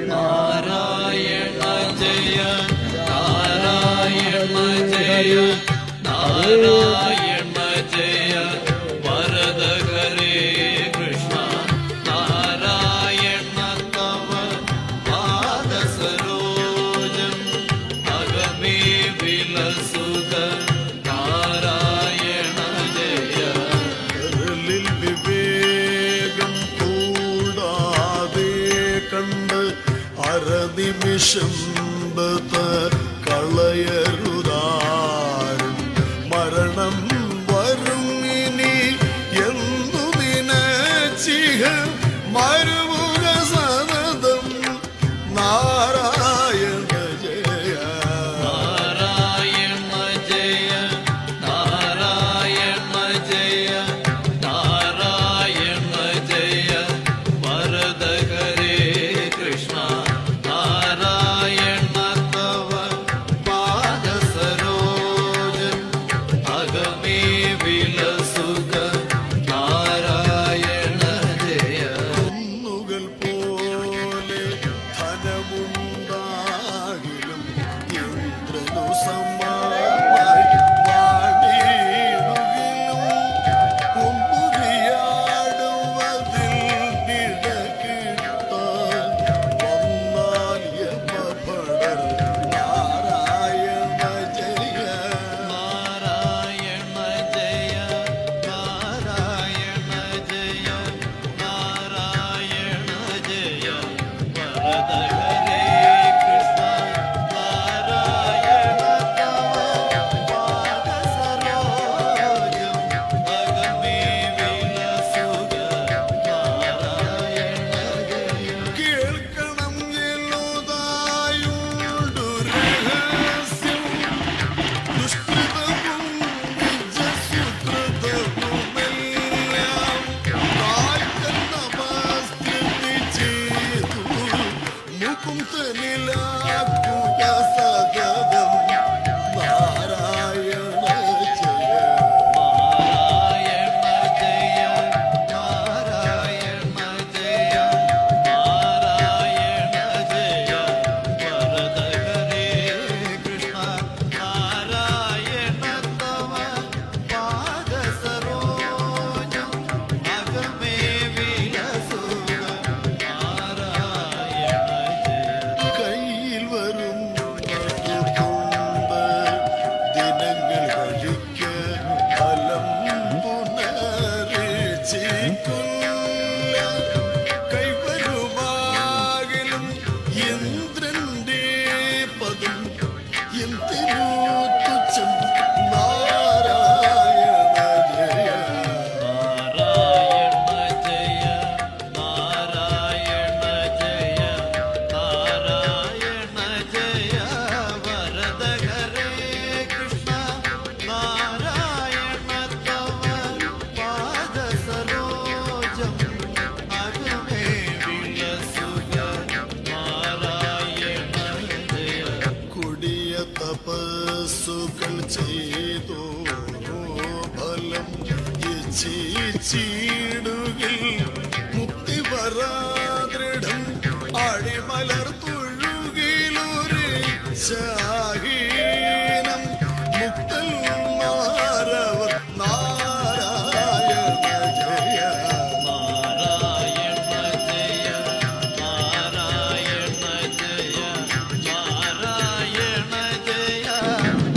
നാരായണ ജയ നാരായണ ജയ നാരായണ ജയ വരദ ഹരേ കൃഷ്ണ നാരായണ തവ പാദ സരോജം അഗമേ വിലസുത നാരായണ ജയ. കരളിൽ വിവേകം കൂടാതെ കണ്ട് അരനിമിഷം കളയരുതാരും മരണം വരും ഇനി എന്നു നിനച്ചിഹ മരുമുഖ സനദം നാരായണ ജയ നാരായണ ജയ നാരായണ ജയ നാരായണ ജയ വരദ ഹരേ കൃഷ്ണ നാരായണ തവ പാദ സരോജം അഗമേ വിലസുക നാരായണ ജയ. കുന്നുകൾ പോലെ ധനമുണ്ടാകിലും ഇന്ദ്രനു സമാനമായി വാണിടുകിലും കുമ്പുരിയാടുവതിൽ നിഴകിട്ടാൻ വന്നാൽ യമഭടർ നാരായണ ജയ നാരായണ ജയ നാരായണ ജയ നാരായണ ജയ വരദ ഹരേ കൃഷ്ണ നാരായണ തവ പാദ സരോജം അഗമേ വിലസുക നാരായണ ജയ. കേൾക്കണം എല്ലുതായുണ്ടു രഹസ്യം ദുഷ്കൃതവും നിജസുകൃതവുമെല്ലാം കാൽക്കൽ നമസ്കൃതി ചെയ്തു മുകുന്ദനിലാക്കുക സതതം നാരായണ ജയ നാരായണ ജയ നാരായണ ജയ നാരായണ ജയ വരദ ഹരേ കൃഷ്ണ നാരായണ തവ പാദ സരോജം അഗമേ വിലസുക നാരായണ ജയ. കയ്യിൽ വരും കൊണ്ട് ദിനങ്ങൾ കഴിക്ക ഫലം പുനരിച്ചില്ല കൈവരുമാകിലും ഇന്ദ്രന്റെ പദം എന്തിനു തുച്ഛം നാരായണ ജയ നാരായണ ജയ നാരായണ ജയ നാരായണ ജയ വരദ ഹരേ കൃഷ്ണ നാരായണ തവ പാദ സരോജം അഗമേ വിലസുക നാരായണ ജയ. കൊടിയ തപസ്സുകൾ ചെയ്തോ ഫലം ഇച്ഛിച്ചിടുകിൽ മുക്തി വരാദൃഢം അടിമലർ തൊഴുകിലൊരു ശാഹീനം മുക്തൽ മാരവർ നാരായണ ജയ നാരായണ ജയ നാരായണ ജയ നാരായണ ജയ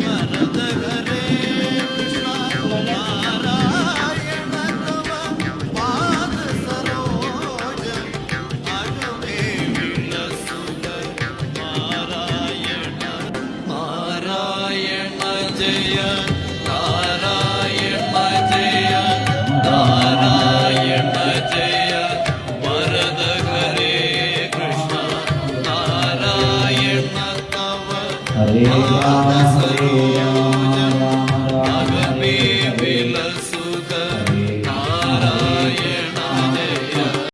വരദ ഹരേ കൃഷ്ണ നാരായണ തവ പാദ സരോജം അഗമേ വിലസുക നാരായണ നാരായണ ജയ നാരായണ ജയ നാരായണ ജയ വരദ ഹരേ കൃഷ്ണ നാരായണ തവ പാദ സരോജം